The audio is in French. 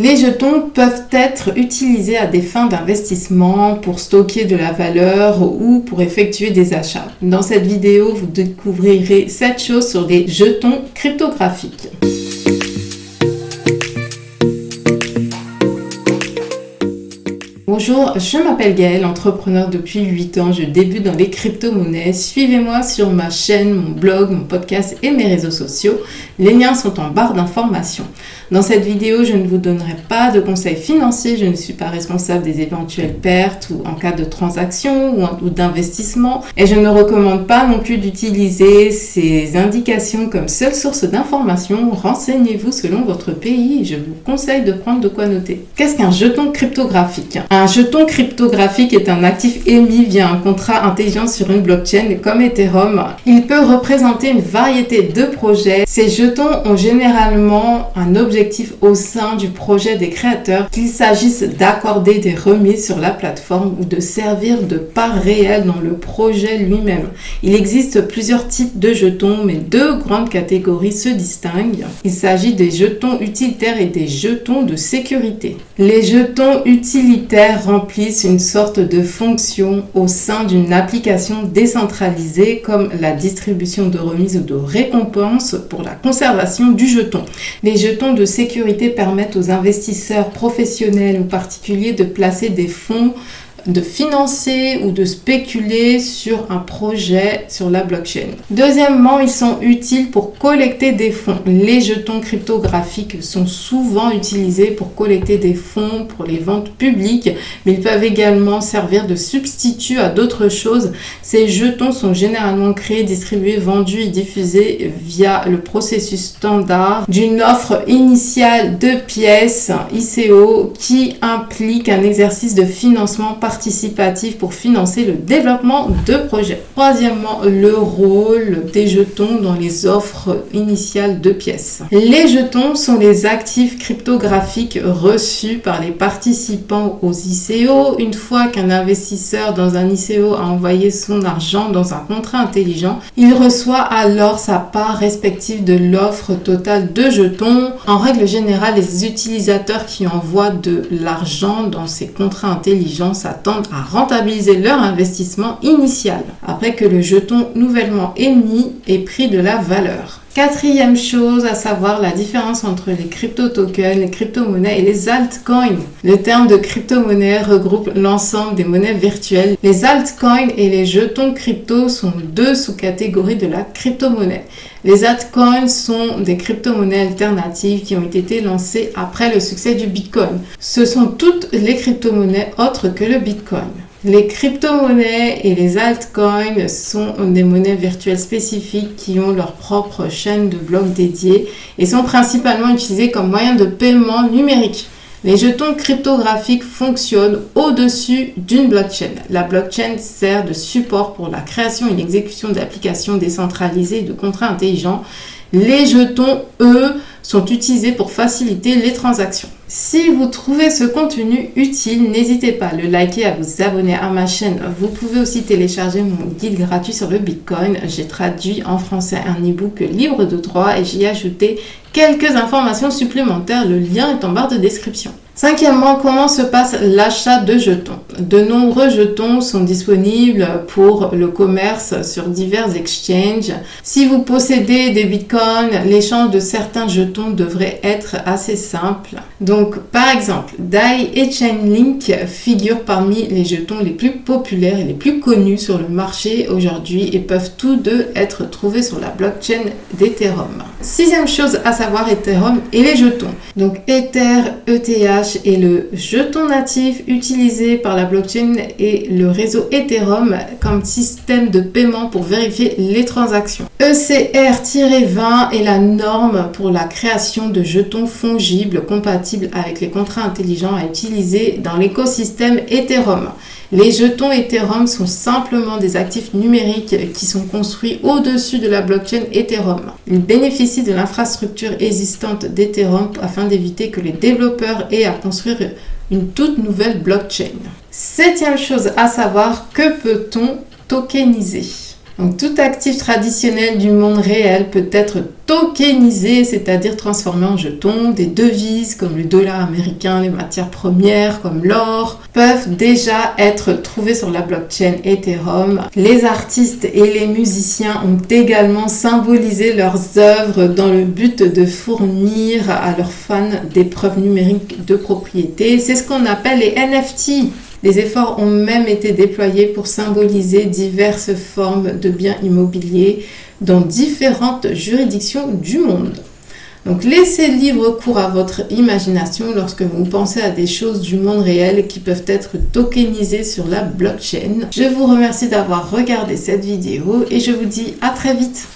Les jetons peuvent être utilisés à des fins d'investissement, pour stocker de la valeur ou pour effectuer des achats. Dans cette vidéo, vous découvrirez 7 choses sur les jetons cryptographiques. Bonjour, je m'appelle Gaëlle, entrepreneur depuis 8 ans, je débute dans les crypto-monnaies. Suivez-moi sur ma chaîne, mon blog, mon podcast et mes réseaux sociaux. Les liens sont en barre d'informations. Dans cette vidéo, je ne vous donnerai pas de conseils financiers, je ne suis pas responsable des éventuelles pertes ou en cas de transaction ou d'investissement. Et je ne recommande pas non plus d'utiliser ces indications comme seule source d'information. Renseignez-vous selon votre pays et je vous conseille de prendre de quoi noter. Qu'est-ce qu'un jeton cryptographique ? Un jeton cryptographique est un actif émis via un contrat intelligent sur une blockchain comme Ethereum. Il peut représenter une variété de projets. Ces jetons ont généralement un objectif au sein du projet des créateurs, qu'il s'agisse d'accorder des remises sur la plateforme ou de servir de part réelle dans le projet lui-même. Il existe plusieurs types de jetons, mais deux grandes catégories se distinguent. Il s'agit des jetons utilitaires et des jetons de sécurité. Les jetons utilitaires remplissent une sorte de fonction au sein d'une application décentralisée comme la distribution de remises ou de récompenses pour la conservation du jeton. Les jetons de sécurité permettent aux investisseurs professionnels ou particuliers de placer des fonds, de financer ou de spéculer sur un projet sur la blockchain. Deuxièmement, ils sont utiles pour collecter des fonds. Les jetons cryptographiques sont souvent utilisés pour collecter des fonds pour les ventes publiques, mais ils peuvent également servir de substitut à d'autres choses. Ces jetons sont généralement créés, distribués, vendus et diffusés via le processus standard d'une offre initiale de pièces ICO qui implique un exercice de financement participatif pour financer le développement de projets. Troisièmement, le rôle des jetons dans les offres initiales de pièces. Les jetons sont les actifs cryptographiques reçus par les participants aux ICO. Une fois qu'un investisseur dans un ICO a envoyé son argent dans un contrat intelligent, il reçoit alors sa part respective de l'offre totale de jetons. En règle générale, les utilisateurs qui envoient de l'argent dans ces contrats intelligents s'attendent à rentabiliser leur investissement initial après que le jeton nouvellement émis ait pris de la valeur. Quatrième chose à savoir, la différence entre les crypto-tokens, les crypto-monnaies et les altcoins. Le terme de crypto-monnaie regroupe l'ensemble des monnaies virtuelles. Les altcoins et les jetons crypto sont deux sous-catégories de la crypto-monnaie. Les altcoins sont des crypto-monnaies alternatives qui ont été lancées après le succès du Bitcoin. Ce sont toutes les crypto-monnaies autres que le Bitcoin. Les crypto-monnaies et les altcoins sont des monnaies virtuelles spécifiques qui ont leur propre chaîne de blocs dédiée et sont principalement utilisées comme moyen de paiement numérique. Les jetons cryptographiques fonctionnent au-dessus d'une blockchain. La blockchain sert de support pour la création et l'exécution d'applications décentralisées et de contrats intelligents. Les jetons, eux, sont utilisés pour faciliter les transactions. Si vous trouvez ce contenu utile, n'hésitez pas à le liker, à vous abonner à ma chaîne. Vous pouvez aussi télécharger mon guide gratuit sur le Bitcoin. J'ai traduit en français un e-book libre de droit et j'y ai ajouté quelques informations supplémentaires. Le lien est en barre de description. Cinquièmement, comment se passe l'achat de jetons ? De nombreux jetons sont disponibles pour le commerce sur divers exchanges. Si vous possédez des bitcoins, l'échange de certains jetons devrait être assez simple. Donc, par exemple, DAI et Chainlink figurent parmi les jetons les plus populaires et les plus connus sur le marché aujourd'hui et peuvent tous deux être trouvés sur la blockchain d'Ethereum. Sixième chose à savoir, Ethereum et les jetons. Donc, Ether, ETH est le jeton natif utilisé par la blockchain et le réseau Ethereum comme système de paiement pour vérifier les transactions. ECR-20 est la norme pour la création de jetons fongibles compatibles avec les contrats intelligents à utiliser dans l'écosystème Ethereum. Les jetons Ethereum sont simplement des actifs numériques qui sont construits au-dessus de la blockchain Ethereum. Ils bénéficient de l'infrastructure existante d'Ethereum afin d'éviter que les développeurs aient à construire une toute nouvelle blockchain. Septième chose à savoir, que peut-on tokeniser ? Donc tout actif traditionnel du monde réel peut être tokenisé, c'est-à-dire transformé en jetons. Des devises comme le dollar américain, les matières premières comme l'or peuvent déjà être trouvées sur la blockchain Ethereum. Les artistes et les musiciens ont également symbolisé leurs œuvres dans le but de fournir à leurs fans des preuves numériques de propriété. C'est ce qu'on appelle les NFT. Des efforts ont même été déployés pour symboliser diverses formes de biens immobiliers dans différentes juridictions du monde. Donc laissez libre cours à votre imagination lorsque vous pensez à des choses du monde réel qui peuvent être tokenisées sur la blockchain. Je vous remercie d'avoir regardé cette vidéo et je vous dis à très vite.